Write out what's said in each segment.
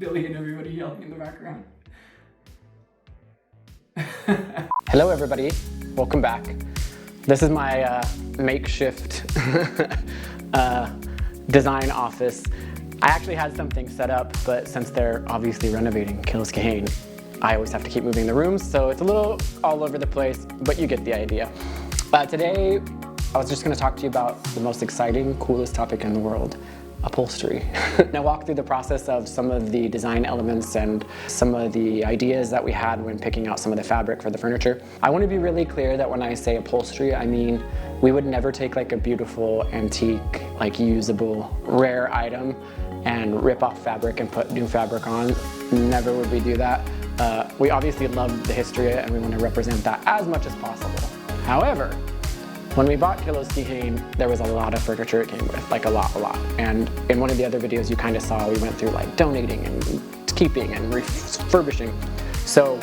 Billy and everybody yelling in the background. Hello everybody, welcome back. This is my makeshift design office. I actually had something set up, but since they're obviously renovating Killoskehane, I always have to keep moving the rooms, so it's a little all over the place, but you get the idea. Today, I was just going to talk to you about the most exciting, coolest topic in the world, upholstery. Now walk through the process of some of the design elements and some of the ideas that we had when picking out some of the fabric for the furniture. I want to be really clear that when I say upholstery, I mean we would never take like a beautiful, antique, like usable, rare item and rip off fabric and put new fabric on. Never would we do that. We obviously love the history and we want to represent that as much as possible. However, when we bought Killoskehane, there was a lot of furniture it came with, like a lot. And in one of the other videos you kind of saw, we went through like donating and keeping and refurbishing. So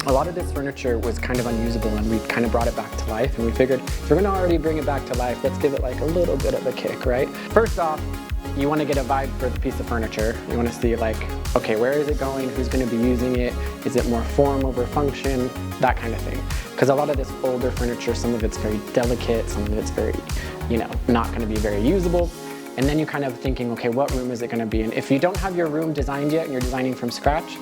a lot of this furniture was kind of unusable and we kind of brought it back to life, and we figured if we're gonna already bring it back to life, let's give it like a little bit of a kick, right? First off, you want to get a vibe for the piece of furniture. You want to see like, okay, where is it going? Who's going to be using it? Is it more form over function? That kind of thing. Because a lot of this older furniture, some of it's very delicate, some of it's very, not going to be very usable. And then you're kind of thinking, okay, what room is it going to be in? If you don't have your room designed yet and you're designing from scratch,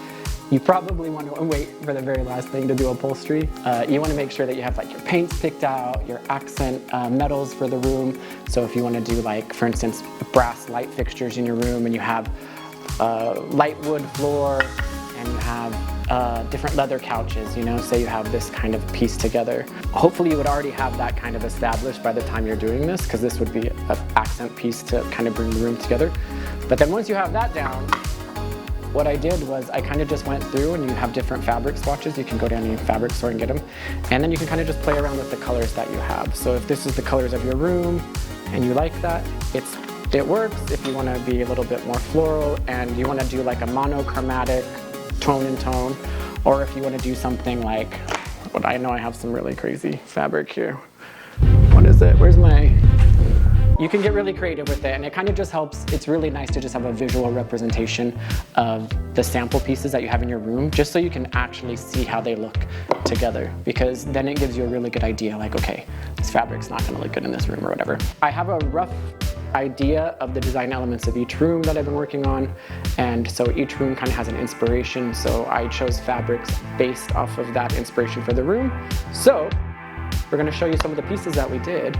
you probably want to wait for the very last thing to do upholstery. You want to make sure that you have like your paints picked out, your accent metals for the room. So if you want to do like, for instance, brass light fixtures in your room and you have light wood floor and you have different leather couches, say you have this kind of piece together. Hopefully you would already have that kind of established by the time you're doing this, because this would be an accent piece to kind of bring the room together. But then once you have that down, what I did was I kind of just went through, and you have different fabric swatches. You can go down to your fabric store and get them. And then you can kind of just play around with the colors that you have. So if this is the colors of your room and you like that, it works. If you want to be a little bit more floral and you want to do like a monochromatic tone and tone, or if you want to do something like, I know I have some really crazy fabric here. What is it? Where's my... You can get really creative with it, and it kind of just helps. It's really nice to just have a visual representation of the sample pieces that you have in your room, just so you can actually see how they look together, because then it gives you a really good idea, like, okay, this fabric's not gonna look good in this room or whatever. I have a rough idea of the design elements of each room that I've been working on, and so each room kind of has an inspiration, so I chose fabrics based off of that inspiration for the room. So we're gonna show you some of the pieces that we did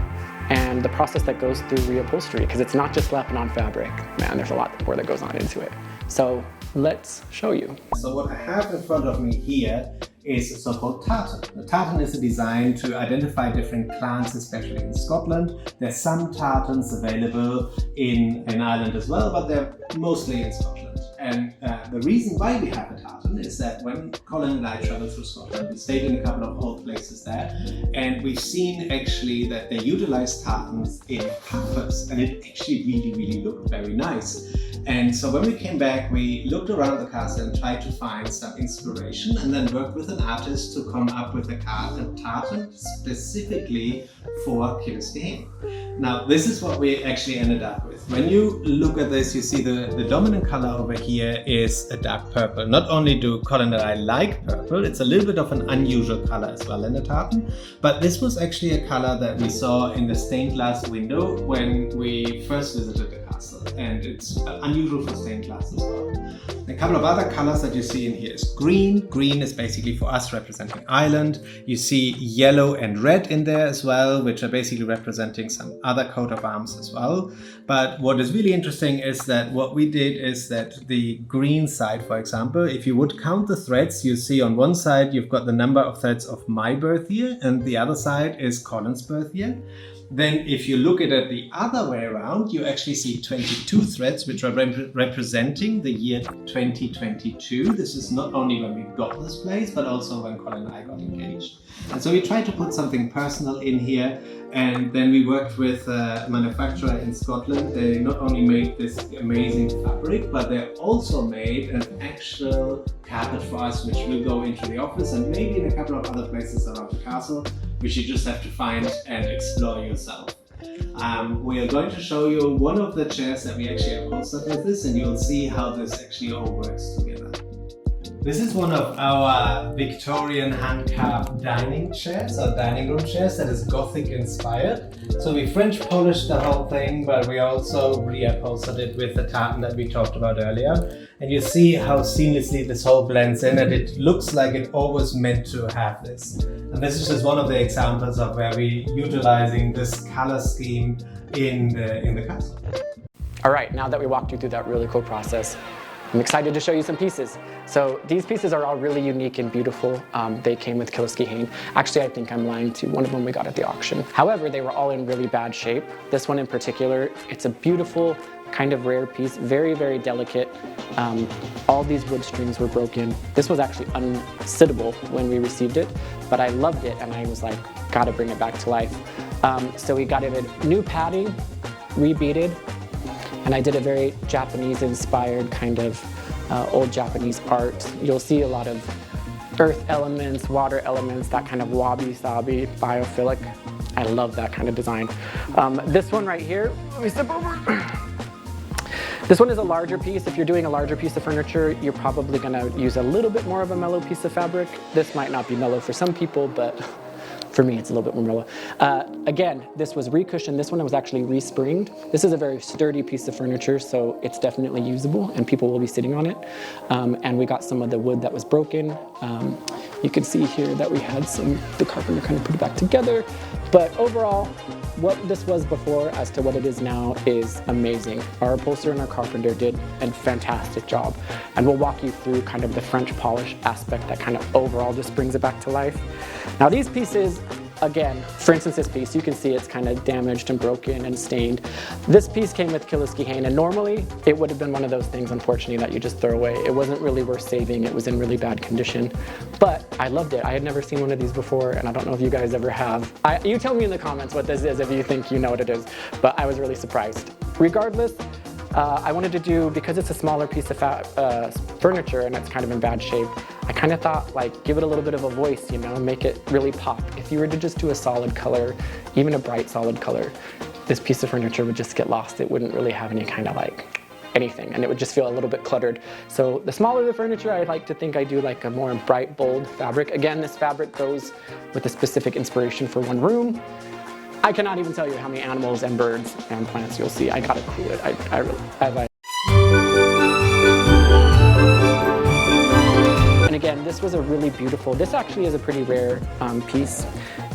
and the process that goes through reupholstery, because it's not just slapping on fabric. Man, there's a lot more that goes on into it. So let's show you. So what I have in front of me here is a so-called tartan. The tartan is a design to identify different clans, especially in Scotland. There's some tartans available in Ireland as well, but they're mostly in Scotland. And the reason why we have a tartan is that when Colin and I traveled through Scotland, we stayed in a couple of old places there, and we've seen actually that they utilize tartans in puffers, and it actually really looked very nice. And so when we came back, we looked around the castle and tried to find some inspiration, and then worked with an artist to come up with a tartan specifically for Killoskehane. Now, this is what we actually ended up with. When you look at this, you see the dominant color over here is a dark purple. Not only do Colin and I like purple, it's a little bit of an unusual color as well in the tartan, but this was actually a color that we saw in the stained glass window when we first visited the castle, and it's unusual for stained glass as well. A couple of other colors that you see in here is green. Green is basically for us representing Ireland. You see yellow and red in there as well, which are basically representing some other coat of arms as well. But what is really interesting is that what we did is that the green side, for example, if you would count the threads, you see on one side you've got the number of threads of my birth year, and the other side is Colin's birth year. Then if you look at it the other way around, you actually see 22 threads, which are representing the year 2022. This is not only when we got this place, but also when Colin and I got engaged. And so we tried to put something personal in here, and then we worked with a manufacturer in Scotland. They not only made this amazing fabric, but they also made an actual carpet for us, which will go into the office and maybe in a couple of other places around the castle, which you just have to find and explore yourself. We are going to show you one of the chairs that we actually upholstered with this, and you'll see how this actually all works together. This is one of our Victorian hand-carved dining chairs, or dining room chairs, that is Gothic inspired. So we French polished the whole thing, but we also re-upholstered it with the tartan that we talked about earlier. And you see how seamlessly this whole blends in, and it looks like it always meant to have this. And this is just one of the examples of where we're utilizing this color scheme in the castle. All right, now that we walked you through that really cool process, I'm excited to show you some pieces. So these pieces are all really unique and beautiful. They came with Killoskehane. Actually, I think I'm lying too. One of them we got at the auction. However, they were all in really bad shape. This one in particular, it's a beautiful, kind of rare piece, very, very delicate. All these wood strings were broken. This was actually unsittable when we received it, but I loved it and I was like, gotta bring it back to life. So we got it a new padding, rebeaded, and I did a very Japanese-inspired kind of old Japanese art. You'll see a lot of earth elements, water elements, that kind of wabi-sabi, biophilic. I love that kind of design. This one right here, let me step over. This one is a larger piece. If you're doing a larger piece of furniture, you're probably gonna use a little bit more of a mellow piece of fabric. This might not be mellow for some people, but for me, it's a little bit more mellow. Again, this was re-cushioned. This one was actually re-springed. This is a very sturdy piece of furniture, so it's definitely usable and people will be sitting on it. And we got some of the wood that was broken. You can see here that we had the carpenter kind of put it back together. But overall, what this was before as to what it is now is amazing. Our upholsterer and our carpenter did a fantastic job. And we'll walk you through kind of the French polish aspect that kind of overall just brings it back to life. Now these pieces, again, for instance this piece, you can see it's kind of damaged and broken and stained. This piece came with Killoskehane, and normally it would have been one of those things, unfortunately, that you just throw away. It wasn't really worth saving. It was in really bad condition, but I loved it. I had never seen one of these before, and I don't know if you guys ever have. You tell me in the comments what this is if you think you know what it is, but I was really surprised. Regardless, I wanted to do, because it's a smaller piece of furniture and it's kind of in bad shape, I kind of thought, like, give it a little bit of a voice, you know, make it really pop. If you were to just do a solid color, even a bright solid color, this piece of furniture would just get lost. It wouldn't really have any kind of like anything, and it would just feel a little bit cluttered. So the smaller the furniture, I like to think I do like a more bright, bold fabric. Again, this fabric goes with a specific inspiration for one room. I cannot even tell you how many animals and birds and plants you'll see. I gotta cool it. I like. And again, this was a really beautiful, this actually is a pretty rare piece.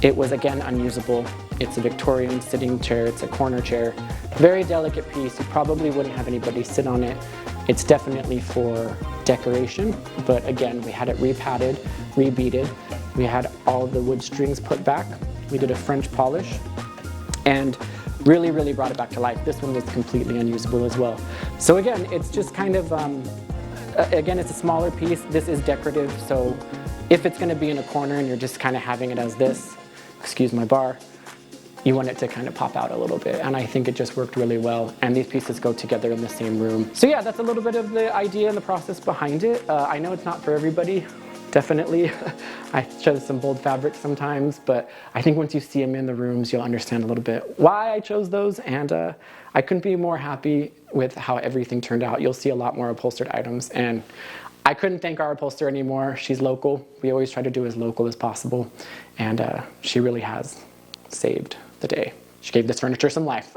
It was, again, unusable. It's a Victorian sitting chair. It's a corner chair. Very delicate piece. You probably wouldn't have anybody sit on it. It's definitely for decoration, but again, we had it repadded, rebeaded. We had all of the wood strings put back. We did a French polish and really, really brought it back to life. This one was completely unusable as well. So again, it's just kind of, again, it's a smaller piece. This is decorative, so if it's gonna be in a corner and you're just kind of having it as this, excuse my bar, you want it to kind of pop out a little bit, and I think it just worked really well, and these pieces go together in the same room. So yeah, that's a little bit of the idea and the process behind it. I know it's not for everybody, definitely. I chose some bold fabrics sometimes, but I think once you see them in the rooms, you'll understand a little bit why I chose those, and I couldn't be more happy with how everything turned out. You'll see a lot more upholstered items, and I couldn't thank our upholsterer anymore. She's local. We always try to do as local as possible, and she really has saved the day. She gave this furniture some life.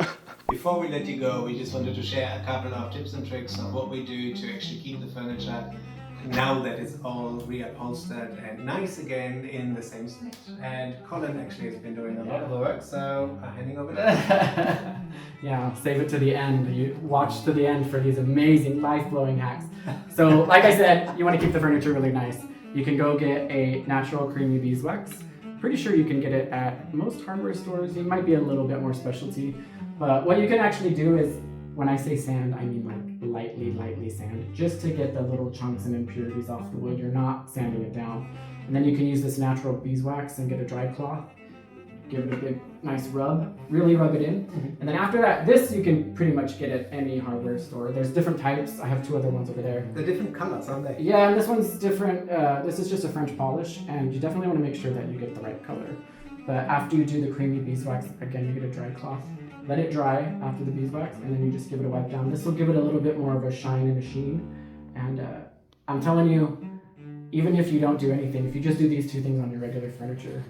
Before we let you go, we just wanted to share a couple of tips and tricks on what we do to actually keep the furniture now that it's all reupholstered and nice again in the same state. And Colin actually has been doing a lot of the work, so handing over to him. Yeah, save it to the end. You watch to the end for these amazing life-blowing hacks. So, like I said, you want to keep the furniture really nice. You can go get a natural creamy beeswax. Pretty sure you can get it at most hardware stores. It might be a little bit more specialty, but what you can actually do is, when I say sand, I mean like lightly sand, just to get the little chunks and impurities off the wood. You're not sanding it down. And then you can use this natural beeswax and get a dry cloth, give it a big nice rub, really rub it in. And then after that, this you can pretty much get at any hardware store. There's different types. I have two other ones over there. They're different colors, aren't they? Yeah, and this one's different. This is just a French polish, and you definitely want to make sure that you get the right color. But after you do the creamy beeswax, again, you get a dry cloth, let it dry after the beeswax, and then you just give it a wipe down. This will give it a little bit more of a shine and a sheen. And I'm telling you, even if you don't do anything, if you just do these two things on your regular furniture,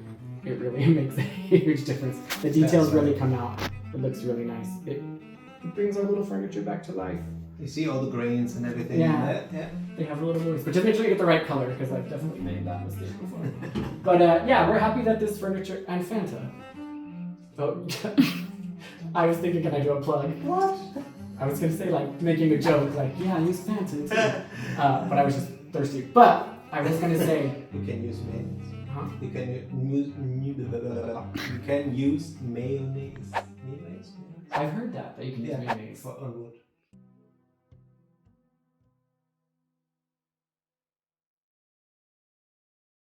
it really makes a huge difference. The details really come out. It looks really nice. It brings our little furniture back to life. You see all the grains and everything Yeah. in there? Yeah. They have a little voice, but just make sure you get the right color, because I've definitely made that mistake before. But yeah, we're happy that this furniture, and Fanta. Oh, I was thinking, can I do a plug? What? I was gonna say, like, making a joke, like, yeah, use Fanta too. But I was just thirsty. But I was gonna say, You can use mayonnaise. huh? You can use mayonnaise. Mayonnaise? I've heard that you can use Yeah, mayonnaise. for on wood.